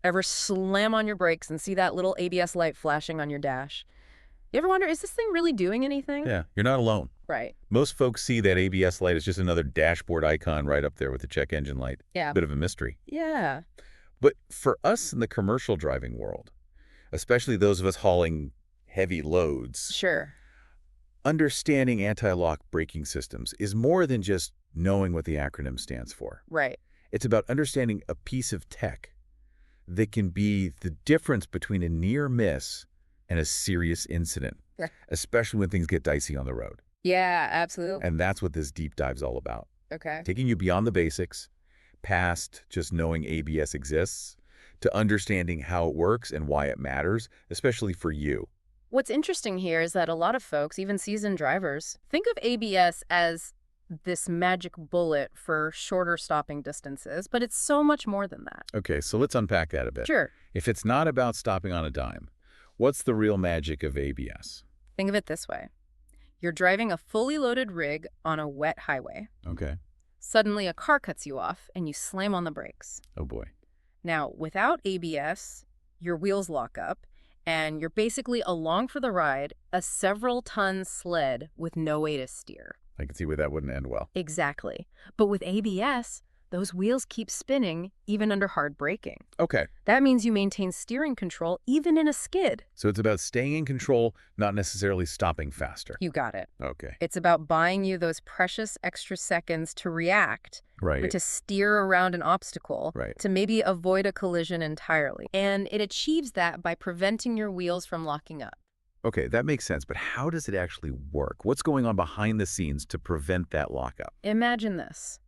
Ever slam on your brakes and see that little ABS light flashing on your dash? You ever wonder, is this thing really doing anything? Yeah, you're not alone. Right. Most folks see that ABS light as just another dashboard icon right up there with the check engine light. Yeah. Bit of a mystery. Yeah. But for us in the commercial driving world, especially those of us hauling heavy loads, Sure. understanding anti-lock braking systems is more than just knowing what the acronym stands for. Right. It's about understanding a piece of tech that can be the difference between a near miss and a serious incident, Yeah. especially when things get dicey on the road. Yeah, absolutely. And that's what this deep dive's all about. Okay. Taking you beyond the basics, past just knowing ABS exists, to understanding how it works and why it matters, especially for you. What's interesting here is that a lot of folks, even seasoned drivers, think of ABS as this magic bullet for shorter stopping distances, but it's so much more than that. Okay, so let's unpack that a bit. Sure. If it's not about stopping on a dime, what's the real magic of ABS? Think of it this way. You're driving a fully loaded rig on a wet highway. Okay. Suddenly, a car cuts you off, and you slam on the brakes. Oh boy. Now, without ABS, your wheels lock up, and you're basically along for the ride, a several-ton sled with no way to steer. I can see where that wouldn't end well. Exactly. But with ABS, those wheels keep spinning even under hard braking. Okay. That means you maintain steering control even in a skid. So it's about staying in control, not necessarily stopping faster. You got it. Okay. It's about buying you those precious extra seconds to react, or Right. to steer around an obstacle, Right. to maybe avoid a collision entirely. And it achieves that by preventing your wheels from locking up. Okay, that makes sense, but how does it actually work? What's going on behind the scenes to prevent that lockup? Imagine this.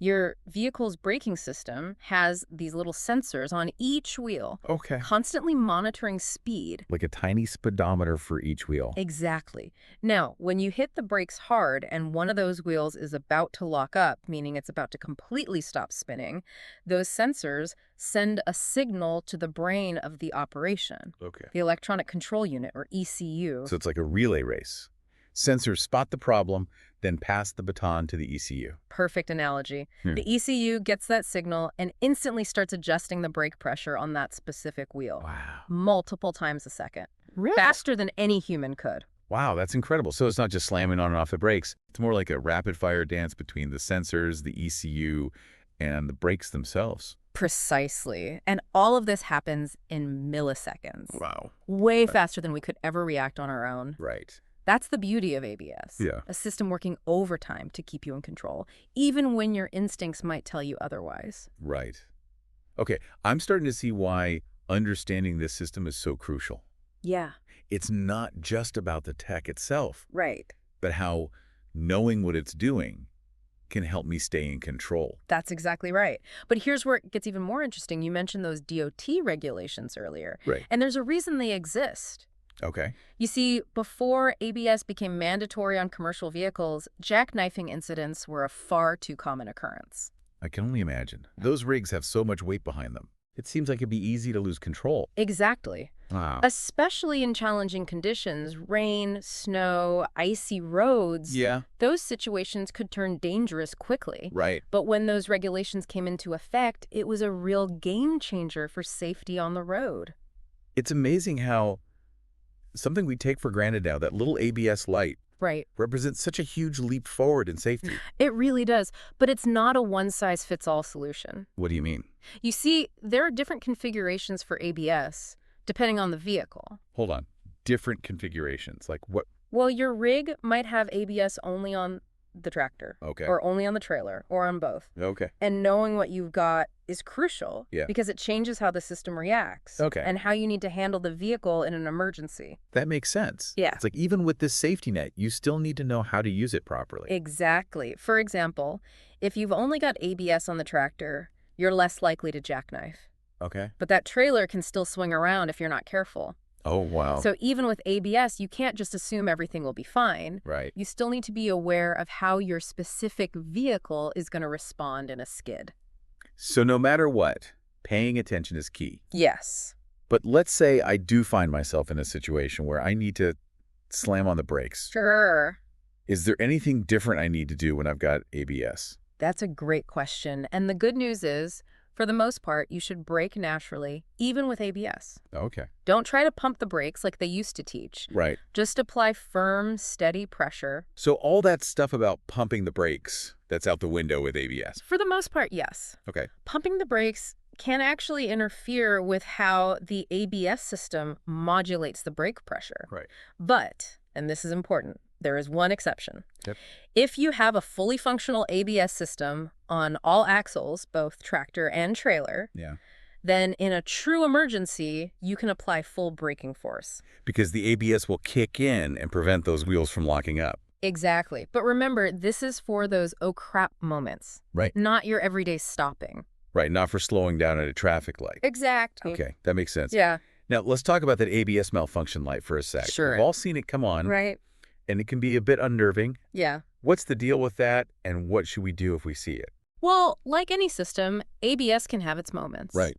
Your vehicle's braking system has these little sensors on each wheel, Okay. constantly monitoring speed. Like a tiny speedometer for each wheel. Exactly. Now, when you hit the brakes hard and one of those wheels is about to lock up, meaning it's about to completely stop spinning, those sensors send a signal to the brain of the operation, Okay. the electronic control unit, or ECU. So it's like a relay race. Sensors spot the problem, then pass the baton to the ECU. Perfect analogy. Hmm. The ECU gets that signal and instantly starts adjusting the brake pressure on that specific wheel. Wow. Multiple times a second. Really? Faster than any human could. Wow, that's incredible. So it's not just slamming on and off the brakes. It's more like a rapid-fire dance between the sensors, the ECU, and the brakes themselves. Precisely. And all of this happens in milliseconds. Wow. Way faster than we could ever react on our own. Right. That's the beauty of ABS. Yeah. A system working overtime to keep you in control, even when your instincts might tell you otherwise. Right. Okay, I'm starting to see why understanding this system is so crucial. Yeah. It's not just about the tech itself, Right. but how knowing what it's doing can help me stay in control. That's exactly right. But here's where it gets even more interesting. You mentioned those DOT regulations earlier. Right. And there's a reason they exist. Okay. You see, before ABS became mandatory on commercial vehicles, jackknifing incidents were a far too common occurrence. I can only imagine. Those rigs have so much weight behind them. It seems like it'd be easy to lose control. Exactly. Wow. Especially in challenging conditions, rain, snow, icy roads. Yeah. Those situations could turn dangerous quickly. Right. But when those regulations came into effect, it was a real game changer for safety on the road. It's amazing how something we take for granted now, that little ABS light, Right. represents such a huge leap forward in safety. It really does. But it's not a one-size-fits-all solution. What do you mean? You see, there are different configurations for ABS, depending on the vehicle. Hold on. Different configurations. Like what? Well, your rig might have ABS only on the tractor, Okay. or only on the trailer, or on both. Okay. And knowing what you've got is crucial, Yeah. because it changes how the system reacts, Okay. and how you need to handle the vehicle in an emergency. That makes sense. Yeah. It's like even with this safety net, you still need to know how to use it properly. Exactly. For example, if you've only got ABS on the tractor, you're less likely to jackknife. Okay. But that trailer can still swing around if you're not careful. Oh, wow. So even with ABS, you can't just assume everything will be fine. Right. You still need to be aware of how your specific vehicle is going to respond in a skid. So no matter what, paying attention is key. Yes. But let's say I do find myself in a situation where I need to slam on the brakes. Sure. Is there anything different I need to do when I've got ABS? That's a great question. And the good news is, For the most part, you should brake naturally, even with ABS. Okay. Don't try to pump the brakes like they used to teach. Right. Just apply firm, steady pressure. So all that stuff about pumping the brakes, that's out the window with ABS. For the most part, yes. Okay. Pumping the brakes can actually interfere with how the ABS system modulates the brake pressure. Right. But, and this is important, there is one exception. Yep. If you have a fully functional ABS system on all axles, both tractor and trailer, Yeah. then in a true emergency, you can apply full braking force. Because the ABS will kick in and prevent those wheels from locking up. Exactly. But remember, this is for those oh crap moments. Right. Not your everyday stopping. Right, not for slowing down at a traffic light. Exactly. Okay, that makes sense. Yeah. Now, let's talk about that ABS malfunction light for a sec. Sure. We've all seen it come on, Right. and it can be a bit unnerving. Yeah. What's the deal with that, and what should we do if we see it? Well, like any system, ABS can have its moments. Right.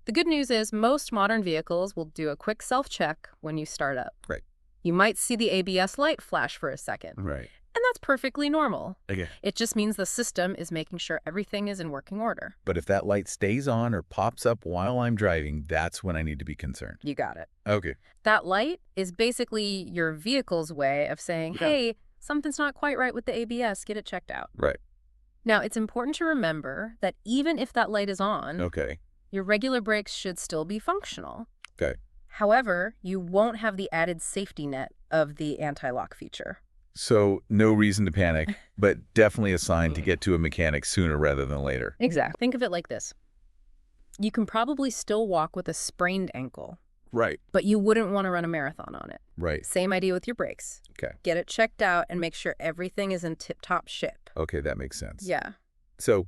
The good news is most modern vehicles will do a quick self-check when you start up. Right. You might see the ABS light flash for a second, Right. and that's perfectly normal. Okay. It just means the system is making sure everything is in working order. But if that light stays on or pops up while I'm driving, that's when I need to be concerned. You got it. Okay. That light is basically your vehicle's way of saying, Yeah. hey, something's not quite right with the ABS, get it checked out. Right. Now, it's important to remember that even if that light is on, Okay. your regular brakes should still be functional. Okay. However, you won't have the added safety net of the anti-lock feature. So, no reason to panic, but definitely a sign to get to a mechanic sooner rather than later. Exactly. Think of it like this. You can probably still walk with a sprained ankle, Right. but you wouldn't want to run a marathon on it. Right. Same idea with your brakes. Okay. Get it checked out and make sure everything is in tip-top shape. Okay, that makes sense. Yeah. So,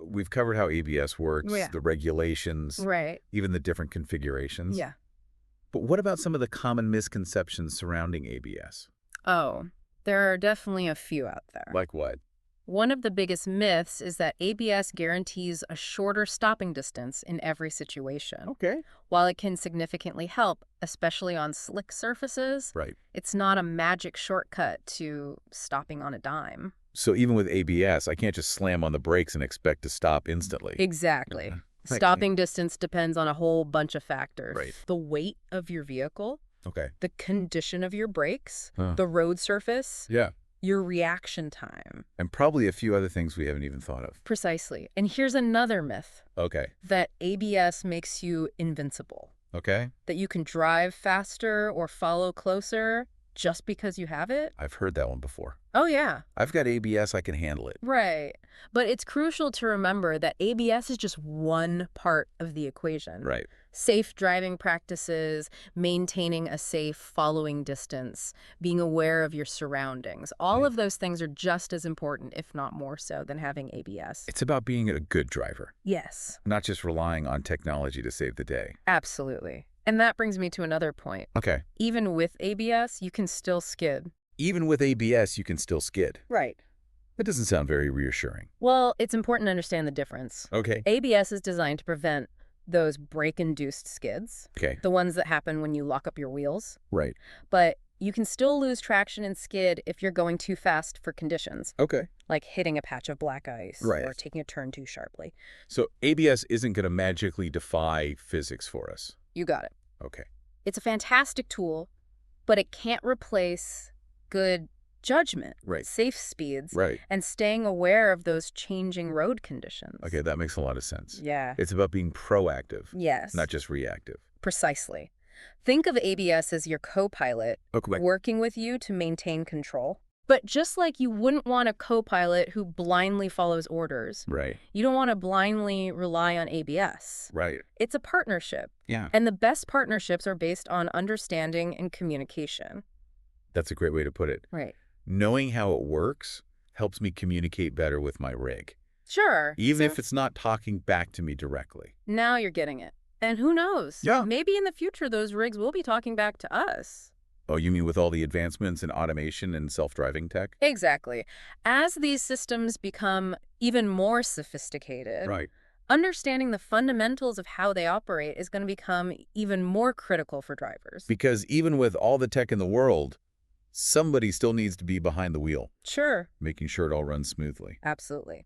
we've covered how ABS works, Yeah. the regulations, Right. even the different configurations. Yeah. But what about some of the common misconceptions surrounding ABS? Oh, there are definitely a few out there. Like what? One of the biggest myths is that ABS guarantees a shorter stopping distance in every situation. Okay. While it can significantly help, especially on slick surfaces, Right. it's not a magic shortcut to stopping on a dime. So even with ABS, I can't just slam on the brakes and expect to stop instantly. Exactly. Right. Stopping distance depends on a whole bunch of factors. Right. The weight of your vehicle, Okay. the condition of your brakes, Huh. the road surface, Yeah. your reaction time. And probably a few other things we haven't even thought of. Precisely. And here's another myth, Okay. that ABS makes you invincible, Okay. that you can drive faster or follow closer just because you have it. I've heard that one before. Oh, yeah. I've got ABS, I can handle it. Right. But it's crucial to remember that ABS is just one part of the equation. Right. Safe driving practices, maintaining a safe following distance, being aware of your surroundings. All Yeah. of those things are just as important, if not more so, than having ABS. It's about being a good driver, Yes, not just relying on technology to save the day. absolutely. And that brings me to another point. Okay. Even with ABS, you can still skid. Even with ABS, you can still skid. Right. That doesn't sound very reassuring. Well, it's important to understand the difference. Okay. ABS is designed to prevent those brake-induced skids, Okay. the ones that happen when you lock up your wheels. Right. But you can still lose traction and skid if you're going too fast for conditions, Okay. like hitting a patch of black ice Right. or taking a turn too sharply. So ABS isn't going to magically defy physics for us. You got it. Okay. It's a fantastic tool, but it can't replace good judgment, Right. safe speeds, Right. and staying aware of those changing road conditions. Okay, that makes a lot of sense. Yeah. It's about being proactive, Yes. not just reactive. Precisely. Think of ABS as your co-pilot Okay. working with you to maintain control. But just like you wouldn't want a co-pilot who blindly follows orders, Right. you don't want to blindly rely on ABS. Right. It's a partnership. Yeah. And the best partnerships are based on understanding and communication. That's a great way to put it. Right. Knowing how it works helps me communicate better with my rig, Sure. even So if it's not talking back to me directly. now you're getting it. And who knows? Yeah. Maybe in the future those rigs will be talking back to us. Oh, you mean with all the advancements in automation and self-driving tech? Exactly. As these systems become even more sophisticated, Right. understanding the fundamentals of how they operate is going to become even more critical for drivers. Because even with all the tech in the world, somebody still needs to be behind the wheel, Sure. making sure it all runs smoothly. Absolutely.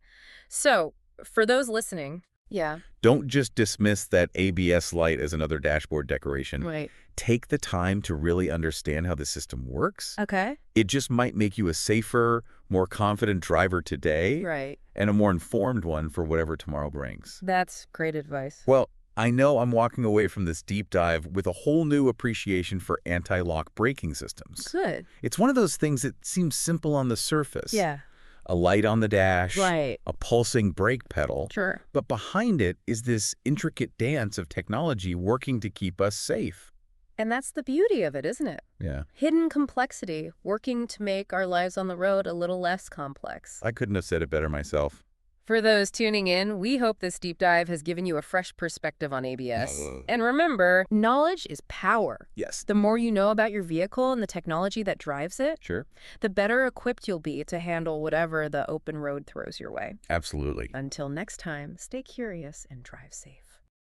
So, for those listening, Yeah, Don't just dismiss that ABS light as another dashboard decoration. right. Take the time to really understand how the system works. Okay. It just might make you a safer, more confident driver today Right. and a more informed one for whatever tomorrow brings. That's great advice. Well, I know I'm walking away from this deep dive with a whole new appreciation for anti-lock braking systems. Good. It's one of those things that seems simple on the surface. Yeah. A light on the dash, Right. a pulsing brake pedal. Sure. But behind it is this intricate dance of technology working to keep us safe. And that's the beauty of it, isn't it? Yeah, Hidden complexity, working to make our lives on the road a little less complex. I couldn't have said it better myself. For those tuning in, we hope this deep dive has given you a fresh perspective on ABS. And remember, knowledge is power. Yes. The more you know about your vehicle and the technology that drives it, Sure. the better equipped you'll be to handle whatever the open road throws your way. Absolutely. Until next time, stay curious and drive safe.